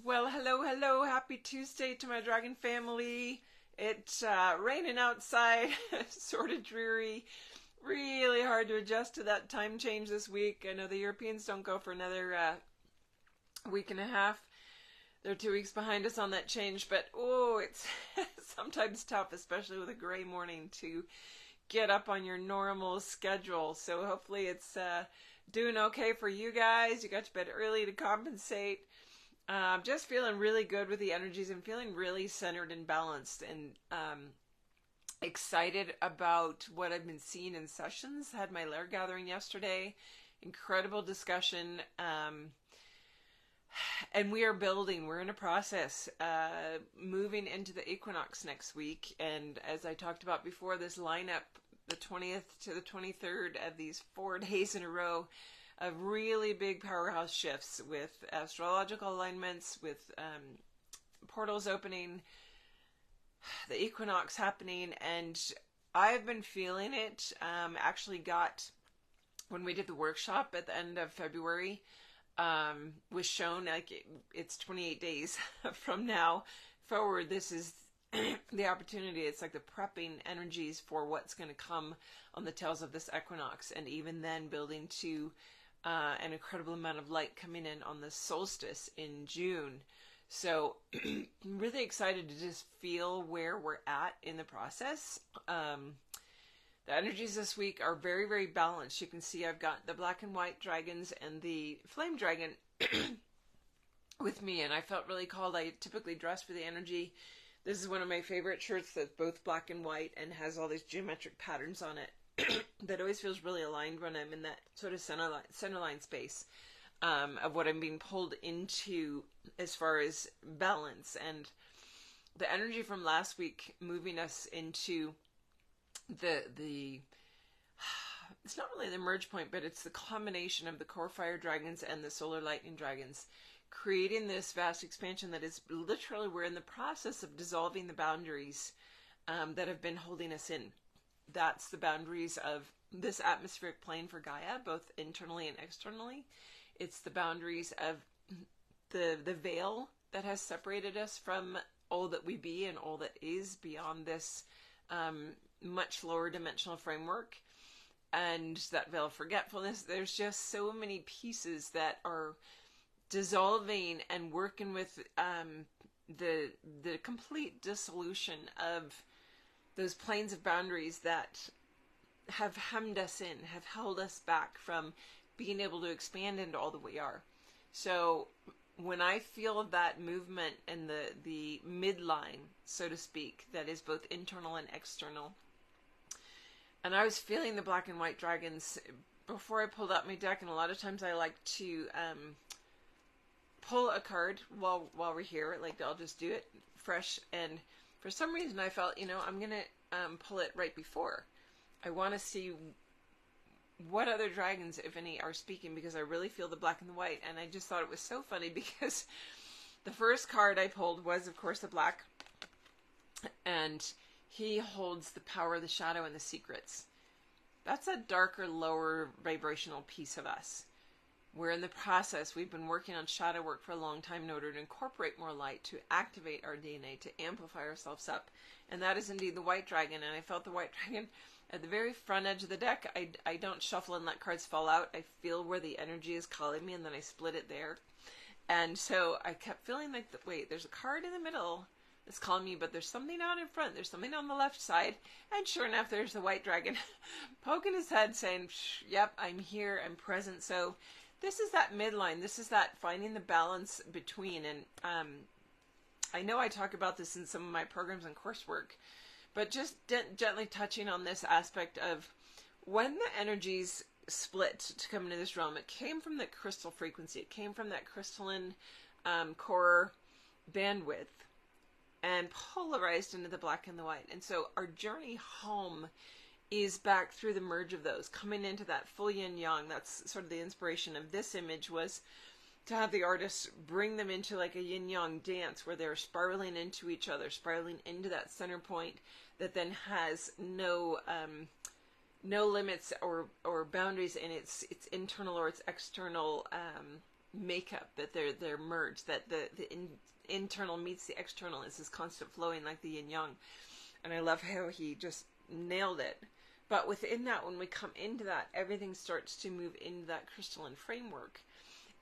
Well, hello. Happy Tuesday to my dragon family. It's raining outside, sort of dreary. Really hard to adjust to that time change this week. I know the Europeans don't go for another week and a half. They're 2 weeks behind us on that change, but it's sometimes tough, especially with a gray morning, to get up on your normal schedule. So hopefully it's doing okay for you guys. You got to bed early to compensate. Just feeling really good with the energies and feeling really centered and balanced, and excited about what I've been seeing in sessions. Had my lair gathering yesterday. Incredible discussion. And we are building. We're in a process, moving into the Equinox next week. And as I talked about before, this lineup, the 20th to the 23rd of these 4 days in a row, of really big powerhouse shifts with astrological alignments, with portals opening, the equinox happening, and I've been feeling it. Actually got, when we did the workshop at the end of February, was shown like it's 28 days from now forward. This is the opportunity. It's like the prepping energies for what's going to come on the tails of this equinox, and even then building to an incredible amount of light coming in on the solstice in June. So I'm really excited to just feel where we're at in the process. The energies this week are very, very balanced. You can see I've got the black and white dragons and the flame dragon with me, and I felt really called. I typically dress for the energy. This is one of my favorite shirts that's both black and white and has all these geometric patterns on it. That always feels really aligned when I'm in that sort of center line space of what I'm being pulled into as far as balance. And the energy from last week moving us into the it's not really the merge point, but it's the combination of the core fire dragons and the solar lightning dragons, creating this vast expansion that is literally, we're in the process of dissolving the boundaries that have been holding us in. That's the boundaries of this atmospheric plane for Gaia, both internally and externally. It's the boundaries of the veil that has separated us from all that we be and all that is beyond this much lower dimensional framework. And that veil of forgetfulness. There's just so many pieces that are dissolving and working with the complete dissolution of those planes of boundaries that have hemmed us in, have held us back from being able to expand into all that we are. So when I feel that movement and the midline, so to speak, that is both internal and external, and I was feeling the black and white dragons before I pulled out my deck, and a lot of times I like to pull a card while we're here. Like, I'll just do it fresh, and for some reason I felt, I'm going to pull it right before. I want to see what other dragons, if any, are speaking, because I really feel the black and the white. And I just thought it was so funny because the first card I pulled was, of course, the black. And he holds the power, the shadow, and the secrets. That's a darker, lower vibrational piece of us. We're in the process. We've been working on shadow work for a long time in order to incorporate more light, to activate our DNA, to amplify ourselves up. And that is indeed the white dragon. And I felt the white dragon at the very front edge of the deck. I don't shuffle and let cards fall out. I feel where the energy is calling me, and then I split it there. And so I kept feeling like, wait, there's a card in the middle that's calling me, but there's something out in front. There's something on the left side. And sure enough, there's the white dragon poking his head saying, yep, I'm here, I'm present. So this is that midline. This is that finding the balance between. And I know I talk about this in some of my programs and coursework, but just gently touching on this aspect of when the energies split to come into this realm, it came from that crystal frequency. It came from that crystalline core bandwidth and polarized into the black and the white. And so our journey home is back through the merge of those, coming into that full yin yang. That's sort of the inspiration of this image, was to have the artists bring them into like a yin yang dance where they're spiraling into each other, spiraling into that center point that then has no limits or boundaries in its internal or its external makeup, that they're merged, that the internal meets the external. It's this constant flowing like the yin yang. And I love how he just nailed it. But within that, when we come into that, everything starts to move into that crystalline framework.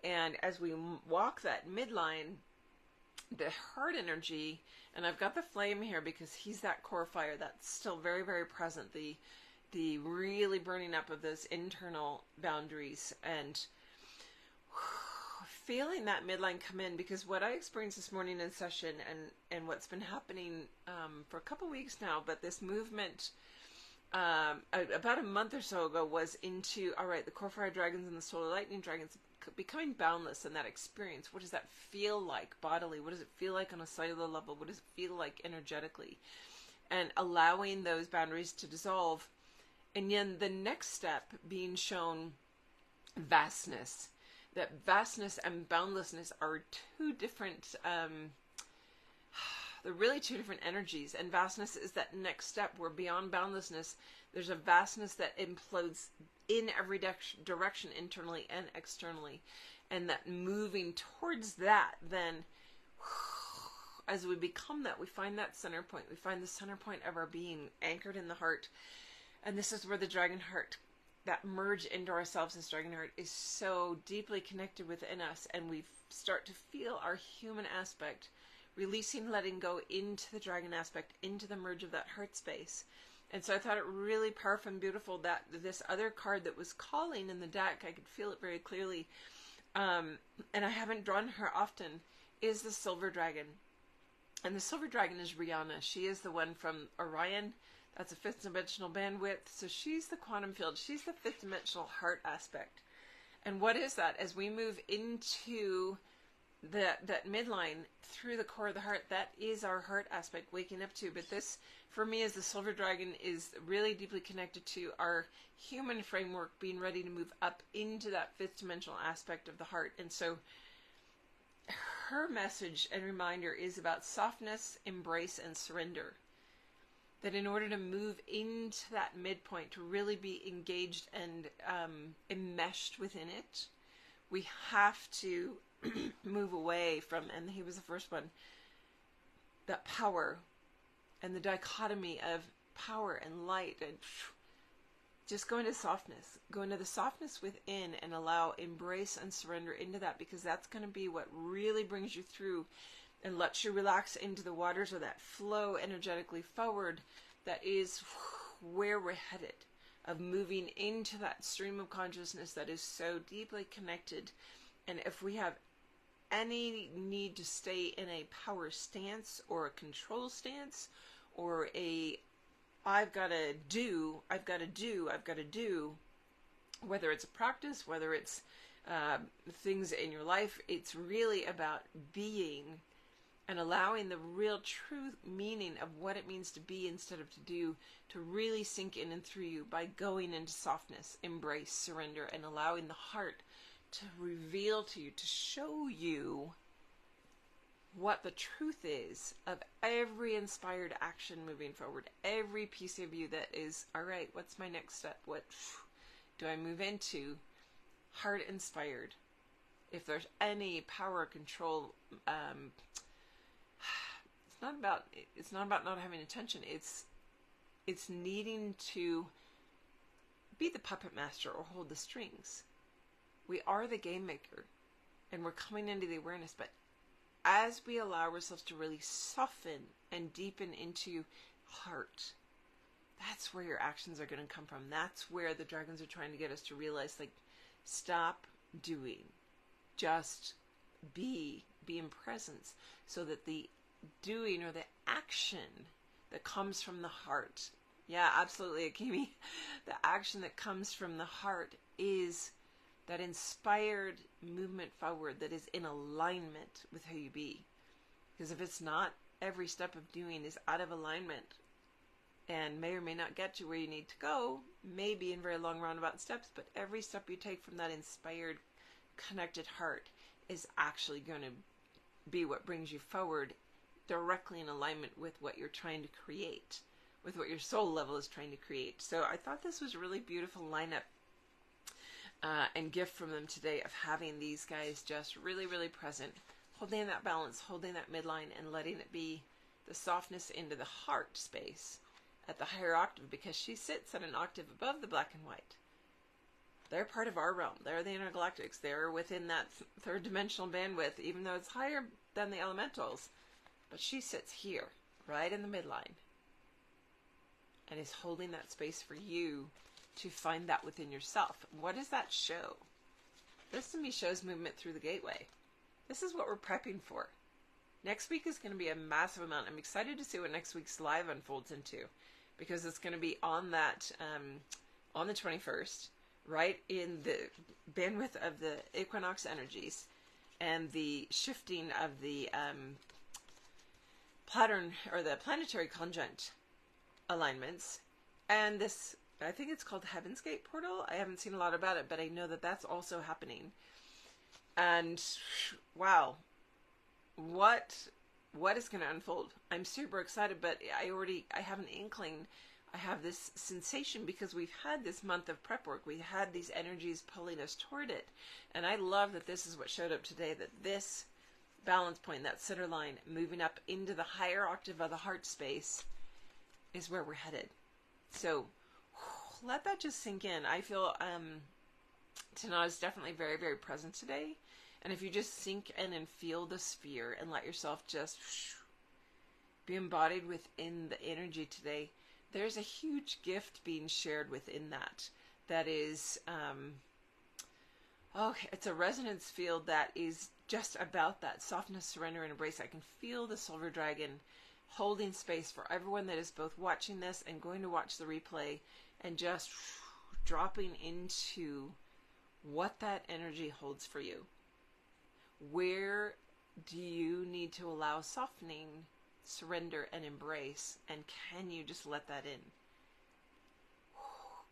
And as we walk that midline, the heart energy, and I've got the flame here because he's that core fire that's still very, very present, the really burning up of those internal boundaries, and feeling that midline come in, because what I experienced this morning in session, and what's been happening for a couple weeks now, but this movement about a month or so ago was into, all right, the core fire dragons and the solar lightning dragons becoming boundless in that experience. What does that feel like bodily? What does it feel like on a cellular level? What does it feel like energetically? And allowing those boundaries to dissolve. And then the next step being shown vastness. That vastness and boundlessness are two different, they're really two different energies. And vastness is that next step where beyond boundlessness, there's a vastness that implodes in every direction, internally and externally. And that moving towards that, then as we become that, we find that center point. We find the center point of our being anchored in the heart. And this is where the dragon heart, that merge into ourselves as dragon heart, is so deeply connected within us. And we start to feel our human aspect releasing, letting go into the dragon aspect, into the merge of that heart space. And so I thought it really powerful and beautiful that this other card that was calling in the deck, I could feel it very clearly, and I haven't drawn her often, is the silver dragon. And the silver dragon is Rihanna. She is the one from Orion. That's a fifth dimensional bandwidth. So she's the quantum field. She's the fifth dimensional heart aspect. And what is that? As we move into that midline through the core of the heart, that is our heart aspect waking up to. But this, for me, as the silver dragon, is really deeply connected to our human framework, being ready to move up into that fifth dimensional aspect of the heart. And so her message and reminder is about softness, embrace, and surrender. That in order to move into that midpoint, to really be engaged and enmeshed within it, we have to move away from, and he was the first one, that power and the dichotomy of power and light, and just go into softness, go into the softness within, and allow embrace and surrender into that, because that's going to be what really brings you through and lets you relax into the waters of that flow energetically forward. That is where we're headed, of moving into that stream of consciousness that is so deeply connected. And if we have any need to stay in a power stance or a control stance, or a I've got to do, whether it's a practice, whether it's things in your life, it's really about being and allowing the real true meaning of what it means to be instead of to do, to really sink in and through you by going into softness, embrace, surrender, and allowing the heart to reveal to you, to show you what the truth is of every inspired action moving forward, every piece of you that is, all right, what's my next step? What do I move into? Heart inspired. If there's any power control, it's not about not having attention. It's needing to be the puppet master or hold the strings. We are the game maker, and we're coming into the awareness, but as we allow ourselves to really soften and deepen into heart, that's where your actions are going to come from. That's where the dragons are trying to get us to realize, like, stop doing, just be in presence, so that the doing or the action that comes from the heart, yeah, absolutely, Akimi, the action that comes from the heart is that inspired movement forward that is in alignment with who you be. Because if it's not, every step of doing is out of alignment and may or may not get you where you need to go, maybe in very long roundabout steps, but every step you take from that inspired, connected heart is actually going to be what brings you forward, directly in alignment with what you're trying to create, with what your soul level is trying to create. So I thought this was a really beautiful lineup. and gift from them today of having these guys just really, really present, holding that balance, holding that midline, and letting it be the softness into the heart space at the higher octave, because she sits at an octave above the black and white. They're part of our realm. They're the intergalactics. They're within that third dimensional bandwidth, even though it's higher than the elementals. But she sits here, right in the midline, and is holding that space for you to find that within yourself. What does that show? This to me shows movement through the gateway. This is what we're prepping for. Next week is going to be a massive amount. I'm excited to see what next week's live unfolds into, because it's going to be on that, on the 21st, right in the bandwidth of the equinox energies and the shifting of the pattern or the planetary conjunct alignments. And this, I think it's called Heaven's Gate Portal. I haven't seen a lot about it, but I know that that's also happening. And wow, what is going to unfold? I'm super excited, but I have an inkling. I have this sensation because we've had this month of prep work. We had these energies pulling us toward it. And I love that this is what showed up today, that this balance point, that center line, moving up into the higher octave of the heart space is where we're headed. So let that just sink in. I feel Tanah is definitely very, very present today. And if you just sink in and feel the sphere and let yourself just be embodied within the energy today, there's a huge gift being shared within that. That is, it's a resonance field that is just about that softness, surrender, and embrace. I can feel the silver dragon holding space for everyone that is both watching this and going to watch the replay, and just dropping into what that energy holds for you. Where do you need to allow softening, surrender, and embrace? And can you just let that in?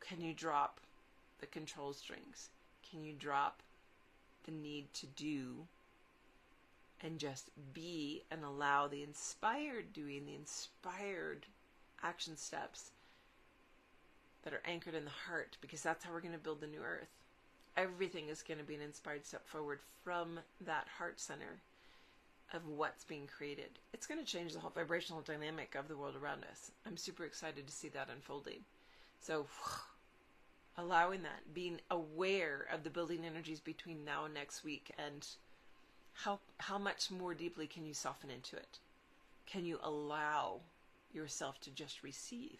Can you drop the control strings? Can you drop the need to do and just be, and allow the inspired doing, the inspired action steps that are anchored in the heart? Because that's how we're going to build the new earth. Everything is going to be an inspired step forward from that heart center of what's being created. It's going to change the whole vibrational dynamic of the world around us. I'm super excited to see that unfolding. So allowing that, being aware of the building energies between now and next week, and how much more deeply can you soften into it? Can you allow yourself to just receive?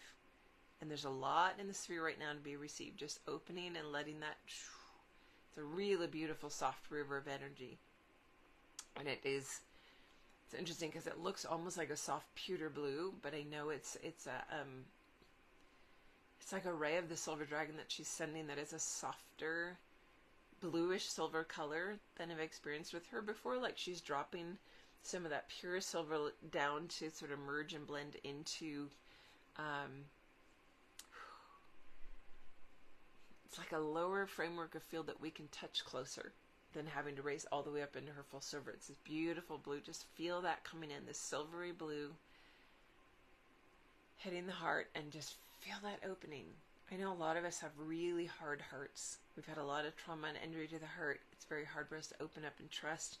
And there's a lot in the sphere right now to be received. Just opening and letting that. It's a really beautiful, soft river of energy. And it's interesting because it looks almost like a soft pewter blue, but I know it's like a ray of the silver dragon that she's sending, that is a softer bluish silver color than I've experienced with her before. Like she's dropping some of that pure silver down to sort of merge and blend into it's like a lower framework of field that we can touch closer than having to raise all the way up into her full silver. It's this beautiful blue. Just feel that coming in, this silvery blue hitting the heart, and just feel that opening. I know a lot of us have really hard hearts. We've had a lot of trauma and injury to the heart. It's very hard for us to open up and trust.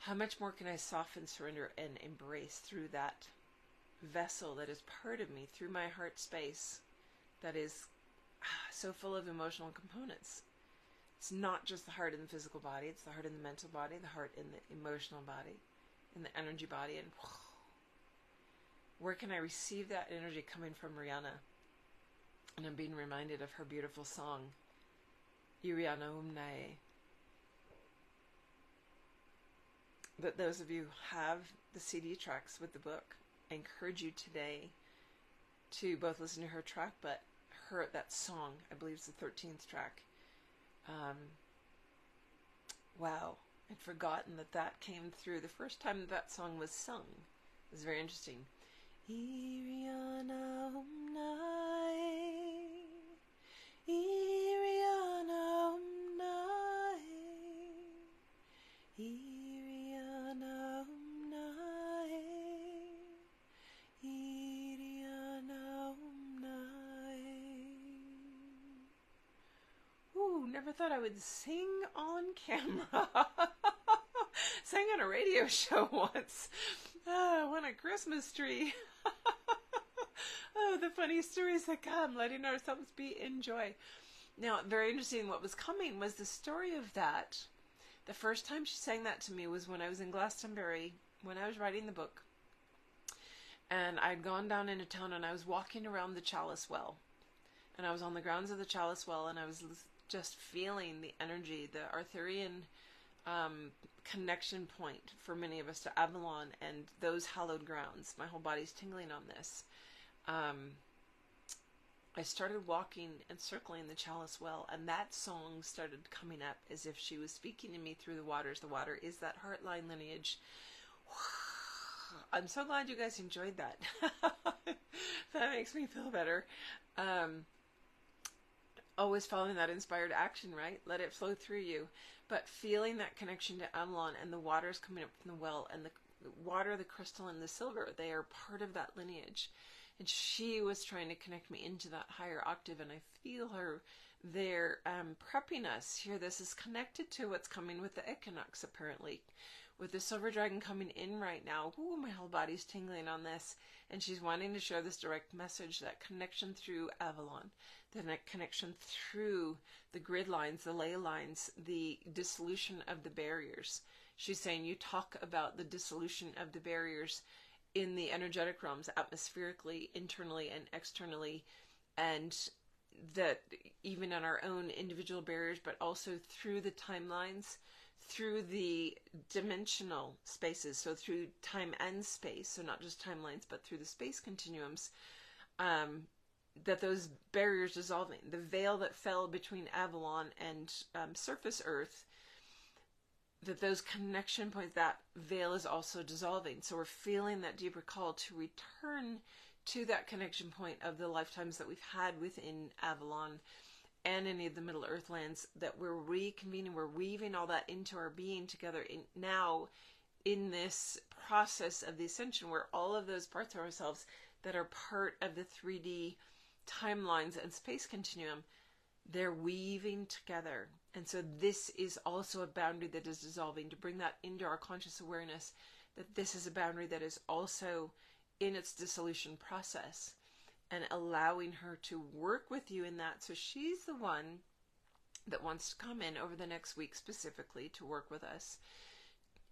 How much more can I soften, surrender, and embrace through that vessel that is part of me, through my heart space that is so full of emotional components? It's not just the heart in the physical body, it's the heart in the mental body, the heart in the emotional body, in the energy body. And where can I receive that energy coming from Rihanna? And I'm being reminded of her beautiful song, Iriana Umnae. But those of you who have the CD tracks with the book, I encourage you today to both listen to her track, but that song, I believe it's the 13th track. Wow, I'd forgotten that came through the first time that song was sung. It was very interesting. Iriana Umnae, Iriana Umnae, Iriana Umnae, Iriana Umnae. Ooh, never never thought I would sing on camera. Sang on a radio show once. Won a Christmas tree. Oh, the funny stories that come, letting ourselves be in joy. Now, very interesting, what was coming was the story of that. The first time she sang that to me was when I was in Glastonbury, when I was writing the book. And I'd gone down into town and I was walking around the Chalice Well. And I was on the grounds of the Chalice Well and I was just feeling the energy, the Arthurian connection point for many of us to Avalon and those hallowed grounds. My whole body's tingling on this. I started walking and circling the Chalice Well, and that song started coming up as if she was speaking to me through the waters. The water is that heartline lineage. I'm so glad you guys enjoyed that. That makes me feel better. Always following that inspired action, right? Let it flow through you. But feeling that connection to Avalon and the waters coming up from the well and the water, the crystal, and the silver, they are part of that lineage. And she was trying to connect me into that higher octave, and I feel her there prepping us here. This is connected to what's coming with the equinox, apparently. With the silver dragon coming in right now, ooh, my whole body's tingling on this. And she's wanting to share this direct message, that connection through Avalon, that connection through the grid lines, the ley lines, the dissolution of the barriers. She's saying you talk about the dissolution of the barriers in the energetic realms, atmospherically, internally, and externally, and that even on our own individual barriers, but also through the timelines, through the dimensional spaces, so through time and space, so not just timelines, but through the space continuums, that those barriers dissolving. The veil that fell between Avalon and surface Earth, that those connection points, that veil is also dissolving. So we're feeling that deeper call to return to that connection point of the lifetimes that we've had within Avalon and any of the Middle Earth lands, that we're reconvening, we're weaving all that into our being together now in this process of the ascension, where all of those parts of ourselves that are part of the 3D timelines and space continuum, they're weaving together. And so this is also a boundary that is dissolving, to bring that into our conscious awareness, that this is a boundary that is also in its dissolution process, and allowing her to work with you in that. So she's the one that wants to come in over the next week specifically to work with us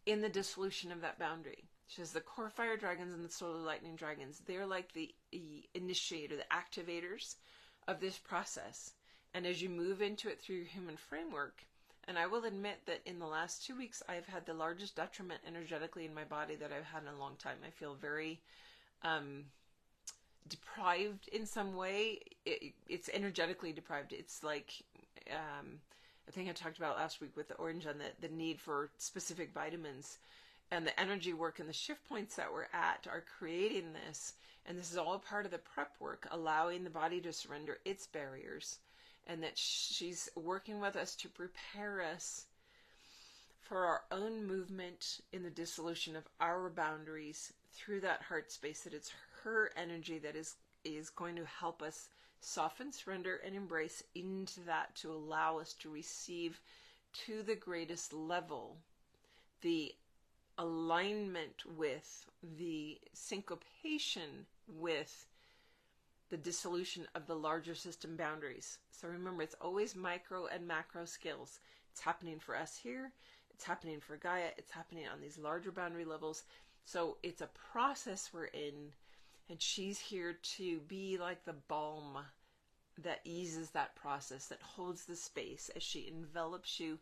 in the dissolution of that boundary. She says the core fire dragons and the solar lightning dragons, they're like the initiator, the activators of this process. And as you move into it through your human framework, and I will admit that in the last 2 weeks, I've had the largest detriment energetically in my body that I've had in a long time. I feel very deprived in some way. It's energetically deprived. It's like, I think I talked about last week with the orange on the need for specific vitamins. And the energy work and the shift points that we're at are creating this. And this is all part of the prep work, allowing the body to surrender its barriers. And that she's working with us to prepare us for our own movement in the dissolution of our boundaries through that heart space, that it's her energy that is going to help us soften, surrender, and embrace into that, to allow us to receive to the greatest level the alignment with, the syncopation with the dissolution of the larger system boundaries. So remember, it's always micro and macro skills. It's happening for us here. It's happening for Gaia. It's happening on these larger boundary levels. So it's a process we're in, and she's here to be like the balm that eases that process, that holds the space as she envelops you.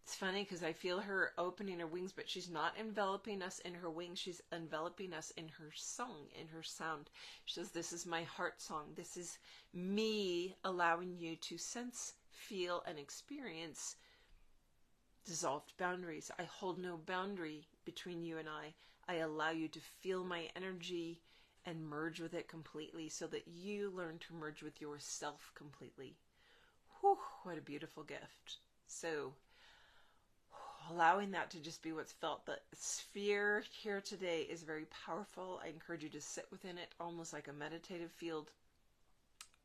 It's funny because I feel her opening her wings, but she's not enveloping us in her wings. She's enveloping us in her song, in her sound. She says, this is my heart song. This is me allowing you to sense, feel, and experience dissolved boundaries. I hold no boundary between you and I allow you to feel my energy and merge with it completely, so that you learn to merge with yourself completely. Whew, what a beautiful gift. So allowing that to just be what's felt. The sphere here today is very powerful. I encourage you to sit within it, almost like a meditative field.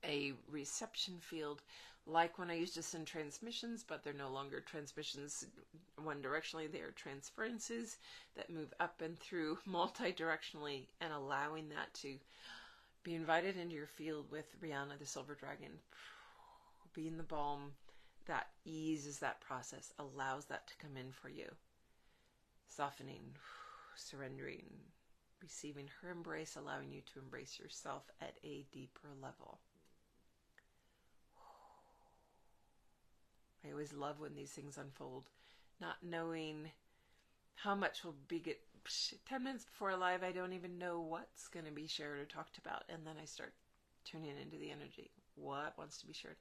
a reception field, like when I used to send transmissions, but they're no longer transmissions one directionally, they are transferences that move up and through multi-directionally, and allowing that to be invited into your field with Rihanna, the silver dragon. Being the balm that eases that process, allows that to come in for you. Softening, surrendering, receiving her embrace, allowing you to embrace yourself at a deeper level. I always love when these things unfold, not knowing how much will be 10 minutes before live. I don't even know what's going to be shared or talked about, and then I start tuning into the energy. What wants to be shared?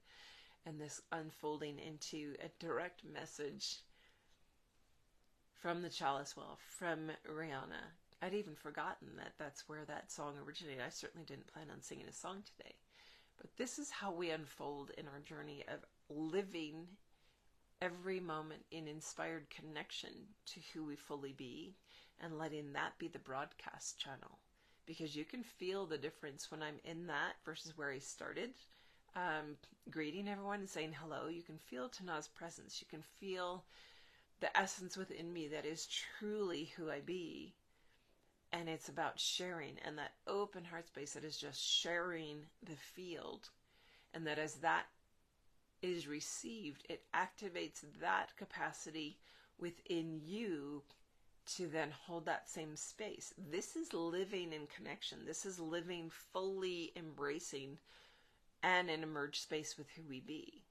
And this unfolding into a direct message from the Chalice Well, from Rihanna. I'd even forgotten that that's where that song originated. I certainly didn't plan on singing a song today. But this is how we unfold in our journey of living every moment in inspired connection to who we fully be, and letting that be the broadcast channel. Because you can feel the difference when I'm in that versus where I started. Greeting everyone and saying hello. You can feel Tana's presence. You can feel the essence within me that is truly who I be. And it's about sharing, and that open heart space that is just sharing the field. And that as that is received, it activates that capacity within you to then hold that same space. This is living in connection. This is living fully embracing and an emerged space with who we be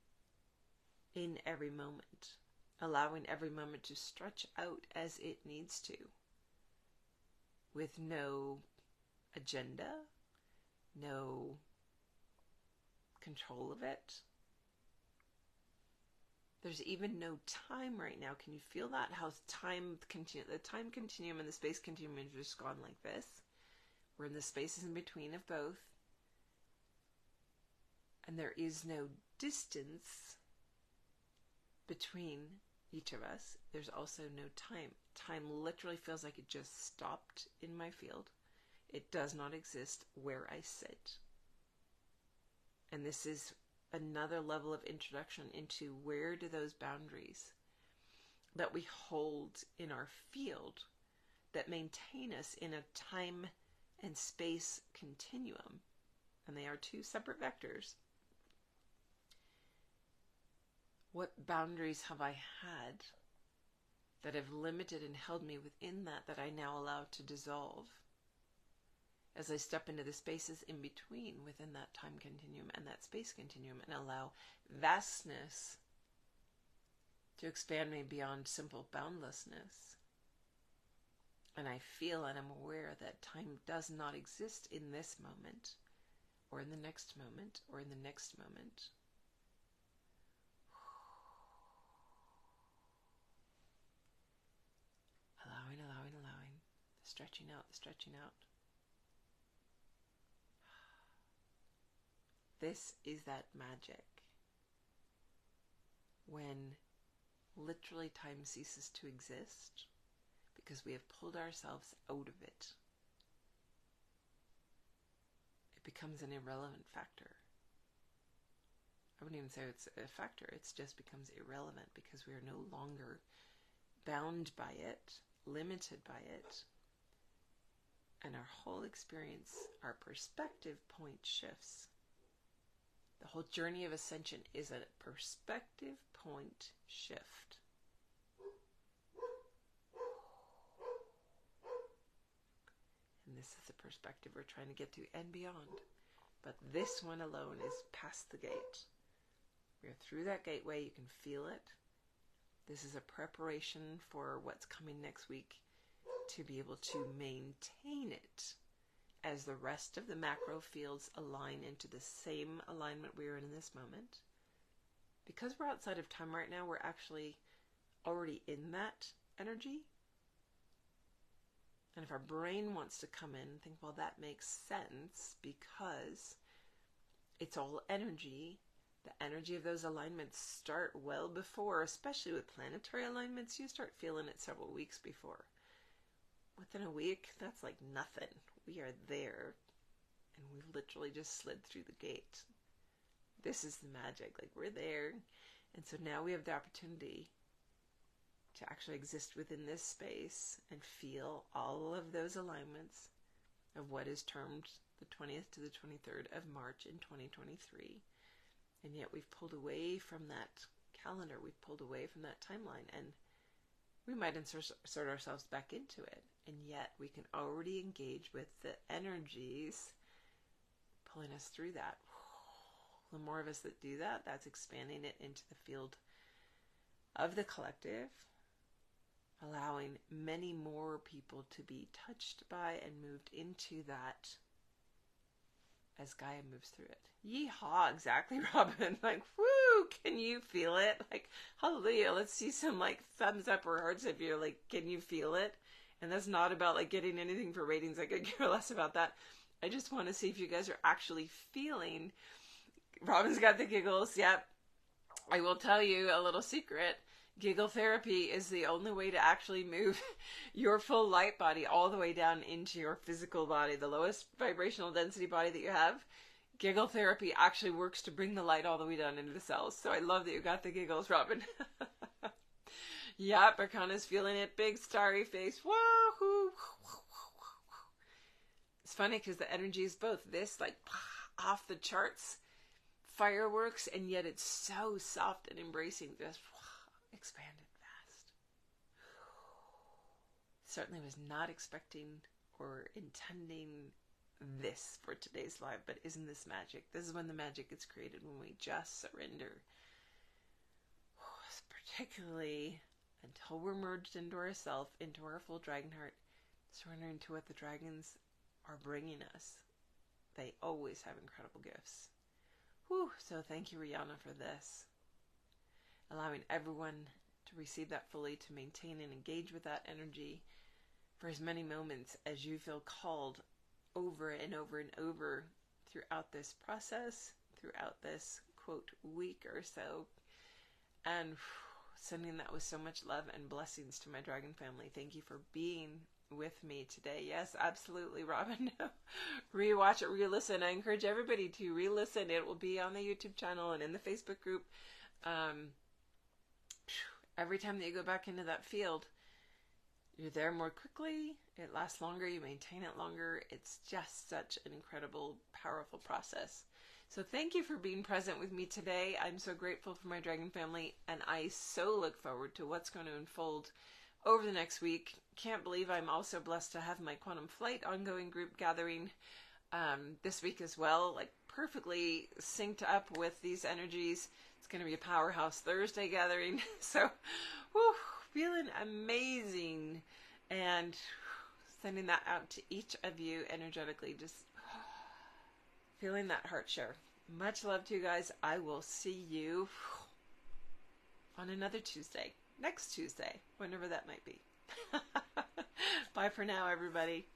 in every moment, allowing every moment to stretch out as it needs to, with no agenda, no control of it. There's even no time right now. Can you feel that? How the time continuum and the space continuum has just gone like this. We're in the spaces in between of both. And there is no distance between each of us. There's also no time. Time literally feels like it just stopped in my field. It does not exist where I sit. And this is another level of introduction into where do those boundaries that we hold in our field that maintain us in a time and space continuum, and they are two separate vectors. What boundaries have I had that have limited and held me within that I now allow to dissolve as I step into the spaces in between within that time continuum and that space continuum, and allow vastness to expand me beyond simple boundlessness. And I feel and I'm aware that time does not exist in this moment, or in the next moment, or in the next moment. Allowing, allowing, allowing. The stretching out, the stretching out. This is that magic when literally time ceases to exist because we have pulled ourselves out of it. It becomes an irrelevant factor. I wouldn't even say it's a factor, it just becomes irrelevant because we are no longer bound by it, limited by it, and our whole experience, our perspective point shifts. The whole journey of ascension is a perspective point shift. And this is the perspective we're trying to get to and beyond. But this one alone is past the gate. We're through that gateway. You can feel it. This is a preparation for what's coming next week to be able to maintain it as the rest of the macro fields align into the same alignment we are in this moment. Because we're outside of time right now, we're actually already in that energy. And if our brain wants to come in and think, well, that makes sense because it's all energy. The energy of those alignments start well before, especially with planetary alignments, you start feeling it several weeks before. Within a week, that's like nothing. We are there, and we literally just slid through the gate. this is the magic. Like, we're there. And so now we have the opportunity to actually exist within this space and feel all of those alignments of what is termed the 20th to the 23rd of March in 2023. And yet we've pulled away from that calendar. We've pulled away from that timeline. And we might insert ourselves back into it. And yet we can already engage with the energies pulling us through that. The more of us that do that, that's expanding it into the field of the collective, allowing many more people to be touched by and moved into that as Gaia moves through it. Yeehaw, exactly, Robin. Like, woo, can you feel it? Like, hallelujah, let's see some like thumbs up or hearts if you're like, can you feel it? And that's not about like getting anything for ratings. I could care less about that. I just want to see if you guys are actually feeling. Robin's got the giggles. Yep. I will tell you a little secret. Giggle therapy is the only way to actually move your full light body all the way down into your physical body, the lowest vibrational density body that you have. Giggle therapy actually works to bring the light all the way down into the cells. So I love that you got the giggles, Robin. Yep, Arcana's feeling it. Big starry face. Woohoo! It's funny because the energy is both this, like, off the charts fireworks, and yet it's so soft and embracing, just expanded fast. Certainly was not expecting or intending this for today's live, but isn't this magic? This is when the magic gets created, when we just surrender. Particularly until we're merged into ourself, into our full dragon heart, surrendering to what the dragons are bringing us. They always have incredible gifts. Whew, so thank you, Rihanna, for this. Allowing everyone to receive that fully, to maintain and engage with that energy for as many moments as you feel called over and over and over throughout this process, throughout this, quote, week or so. And sending that with so much love and blessings to my dragon family. Thank you for being with me today. Yes, absolutely, Robin. Rewatch it, re-listen. I encourage everybody to re-listen. It will be on the YouTube channel and in the Facebook group. Every time that you go back into that field, you're there more quickly. It lasts longer. You maintain it longer. It's just such an incredible, powerful process. So thank you for being present with me today. I'm so grateful for my dragon family, and I so look forward to what's going to unfold over the next week. Can't believe I'm also blessed to have my Quantum Flight ongoing group gathering this week as well, like perfectly synced up with these energies. It's going to be a Powerhouse Thursday gathering. So, whew, feeling amazing, and sending that out to each of you energetically, just feeling that heart share. Much love to you guys. I will see you on another Tuesday, next Tuesday, whenever that might be. Bye for now, everybody.